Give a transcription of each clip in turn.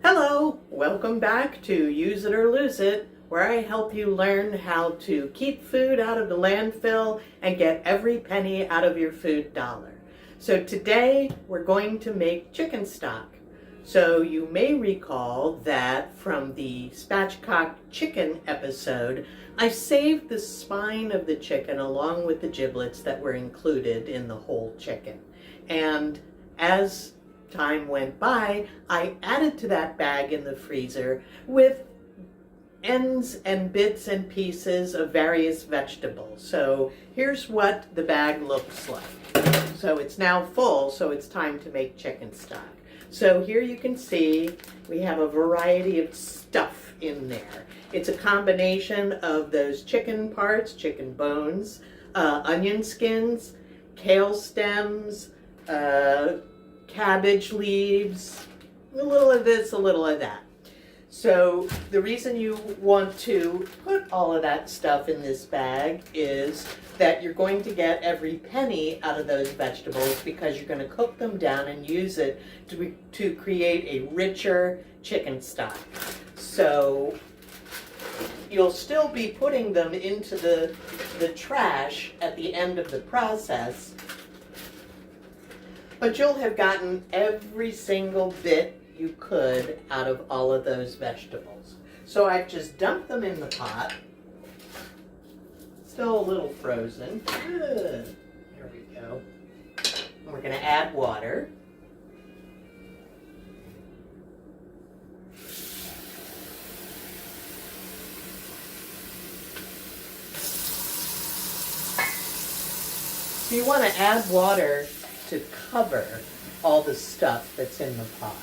Hello, welcome back to Use It or Lose It, where I help you learn how to keep food out of the landfill and get every penny out of your food dollar. So today we're going to make chicken stock. So you may recall that from the spatchcock chicken episode, I saved the spine of the chicken along with the giblets that were included in the whole chicken. And as time went by, I added to that bag in the freezer with ends and bits and pieces of various vegetables. So here's what the bag looks like. So it's now full, so it's time to make chicken stock. So here you can see we have a variety of stuff in there. It's a combination of those chicken parts, chicken bones, onion skins, kale stems, cabbage leaves, a little of this, a little of that. So the reason you want to put all of that stuff in this bag is that you're going to get every penny out of those vegetables because you're going to cook them down and use it to create a richer chicken stock. So you'll still be putting them into the trash at the end of the process, but you'll have gotten every single bit you could out of all of those vegetables. So I've just dumped them in the pot. Still a little frozen. Good. There we go. And we're going to add water. So you want to add water to cover all the stuff that's in the pot.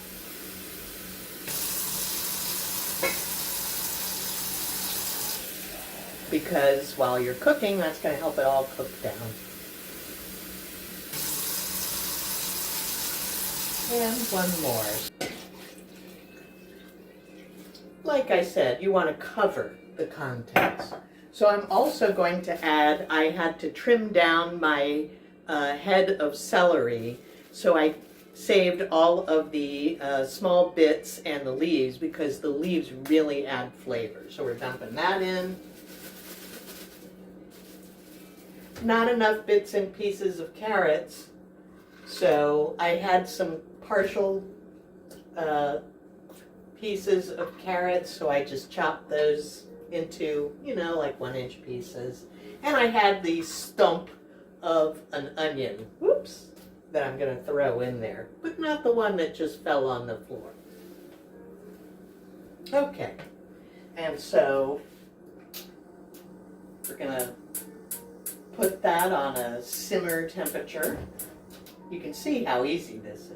Because while you're cooking, that's going to help it all cook down. And one more. Like I said, you want to cover the contents. So I'm also going to add, I had to trim down my head of celery, so I saved all of the small bits and the leaves because the leaves really add flavor. So we're dumping that in. Not enough bits and pieces of carrots, so I had some partial pieces of carrots, so I just chopped those into, like 1-inch pieces. And I had the stump of an onion, whoops, that I'm going to throw in there, but not the one that just fell on the floor. Okay, and so we're going to put that on a simmer temperature. You can see how easy this is.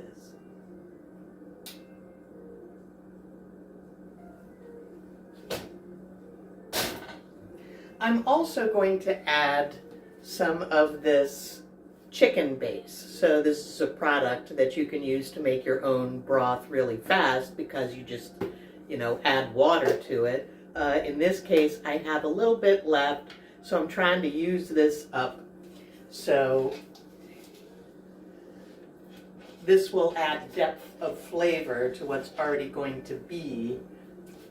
I'm also going to add some of this chicken base. So this is a product that you can use to make your own broth really fast because you just, add water to it. In this case, I have a little bit left, so I'm trying to use this up. So this will add depth of flavor to what's already going to be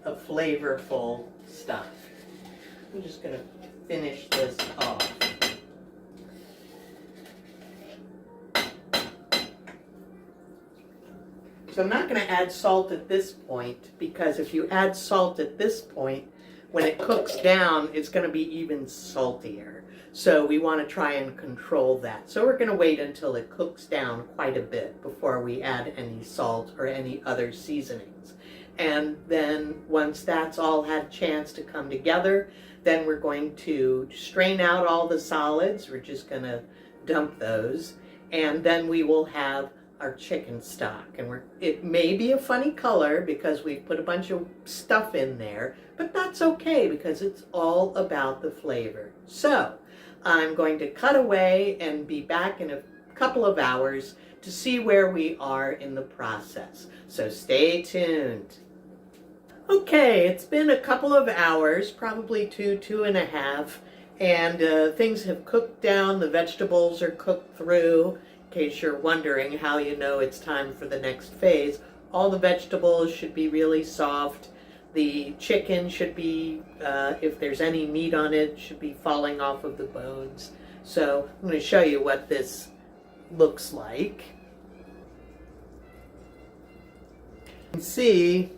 a flavorful stuff. I'm just going to finish this off. So I'm not going to add salt at this point because if you add salt at this point, when it cooks down, it's going to be even saltier. So we want to try and control that. So we're going to wait until it cooks down quite a bit before we add any salt or any other seasonings. And then once that's all had a chance to come together, then we're going to strain out all the solids. We're just going to dump those. And then we will have our chicken stock, and it may be a funny color because we've put a bunch of stuff in there, but that's okay because it's all about the flavor. So I'm going to cut away and be back in a couple of hours to see where we are in the process. So stay tuned. Okay, it's been a couple of hours, probably 2.5, and things have cooked down. The vegetables are cooked through. In case you're wondering how you know it's time for the next phase. All the vegetables should be really soft. The chicken should be, if there's any meat on it, should be falling off of the bones. So I'm going to show you what this looks like. You can see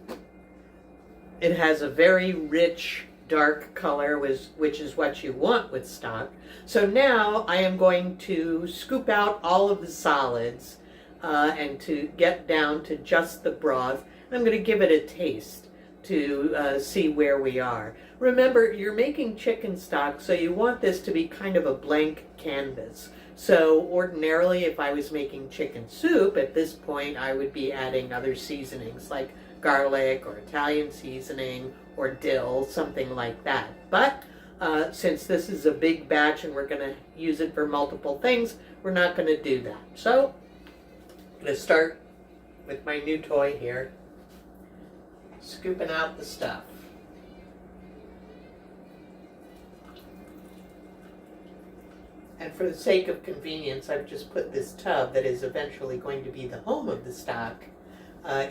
it has a very rich dark color, which is what you want with stock. So now I am going to scoop out all of the solids and to get down to just the broth. And I'm going to give it a taste to see where we are. Remember, you're making chicken stock, so you want this to be kind of a blank canvas. So ordinarily, if I was making chicken soup, at this point I would be adding other seasonings like garlic or Italian seasoning or dill, something like that. But since this is a big batch and we're going to use it for multiple things, we're not going to do that. So I'm going to start with my new toy here, scooping out the stuff. And for the sake of convenience, I've just put this tub that is eventually going to be the home of the stock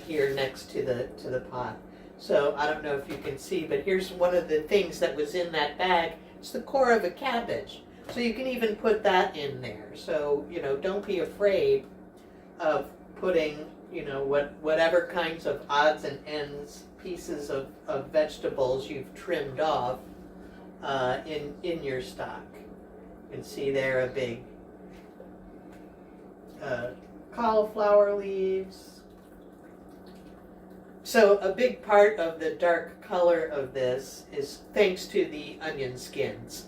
here next to the pot. So I don't know if you can see, but here's one of the things that was in that bag. It's the core of a cabbage. So you can even put that in there. So, you know, don't be afraid of putting, you know, whatever kinds of odds and ends, pieces of vegetables you've trimmed off in your stock. You can see there a big cauliflower leaves. So a big part of the dark color of this is thanks to the onion skins.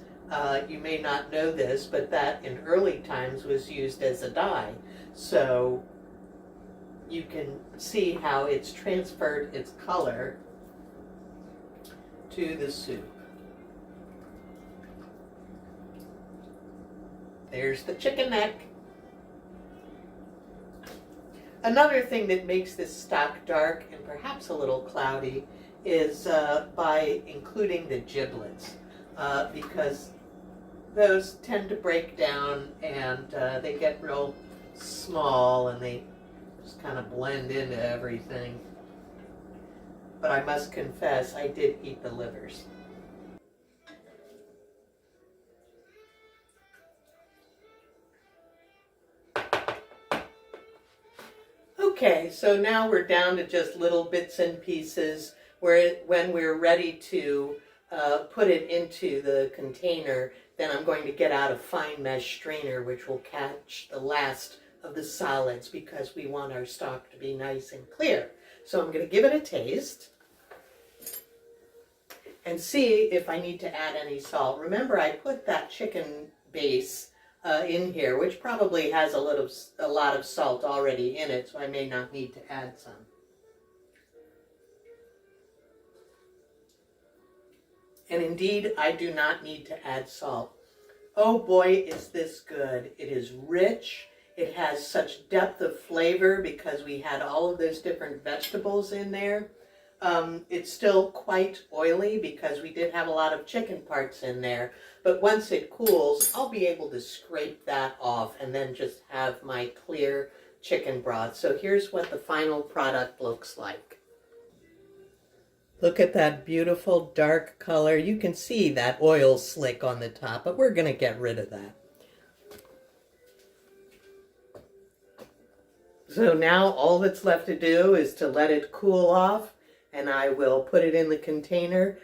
You may not know this, but that in early times was used as a dye. So you can see how it's transferred its color to the soup. There's the chicken neck. Another thing that makes this stock dark and perhaps a little cloudy is by including the giblets, because those tend to break down and they get real small and they just kind of blend into everything. But I must confess, I did eat the livers. Okay, so now we're down to just little bits and pieces when we're ready to put it into the container, then I'm going to get out a fine mesh strainer which will catch the last of the solids because we want our stock to be nice and clear. So I'm going to give it a taste and see if I need to add any salt. Remember, I put that chicken base in here, which probably has a lot of salt already in it, so I may not need to add some. And indeed, I do not need to add salt. Oh boy, is this good. It is rich. It has such depth of flavor because we had all of those different vegetables in there. It's still quite oily because we did have a lot of chicken parts in there. But once it cools, I'll be able to scrape that off and then just have my clear chicken broth. So here's what the final product looks like. Look at that beautiful dark color. You can see that oil slick on the top, but we're going to get rid of that. So now all that's left to do is to let it cool off, and I will put it in the container.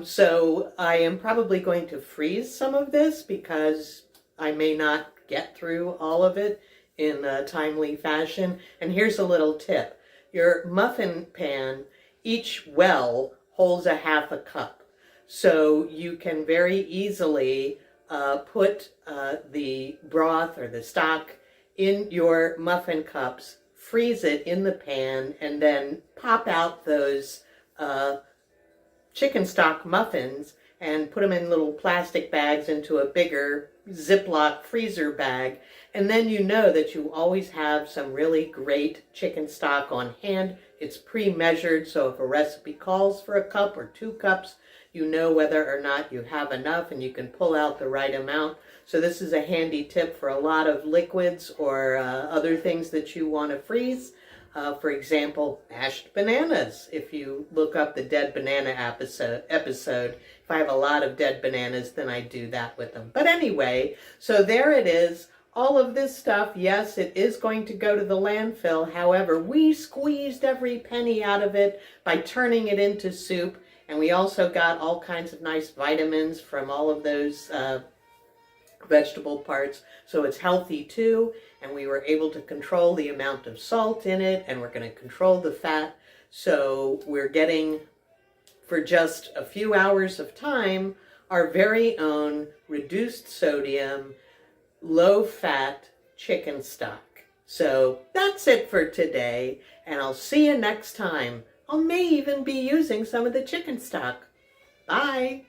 So I am probably going to freeze some of this because I may not get through all of it in a timely fashion. And here's a little tip. Your muffin pan, each well holds a half a cup. So you can very easily put the broth or the stock in your muffin cups, freeze it in the pan, and then pop out those chicken stock muffins and put them in little plastic bags into a bigger Ziploc freezer bag. And then you know that you always have some really great chicken stock on hand. It's pre-measured, so if a recipe calls for a cup or 2 cups, you know whether or not you have enough and you can pull out the right amount. So this is a handy tip for a lot of liquids or other things that you want to freeze. For example, mashed bananas. If you look up the dead banana episode, if I have a lot of dead bananas, then I do that with them. But anyway, so there it is. All of this stuff, yes, it is going to go to the landfill. However, we squeezed every penny out of it by turning it into soup. And we also got all kinds of nice vitamins from all of those vegetable parts. So it's healthy too. And we were able to control the amount of salt in it. And we're going to control the fat. So we're getting, for just a few hours of time, our very own reduced sodium, low-fat chicken stock. So that's it for today, and I'll see you next time. I may even be using some of the chicken stock. Bye!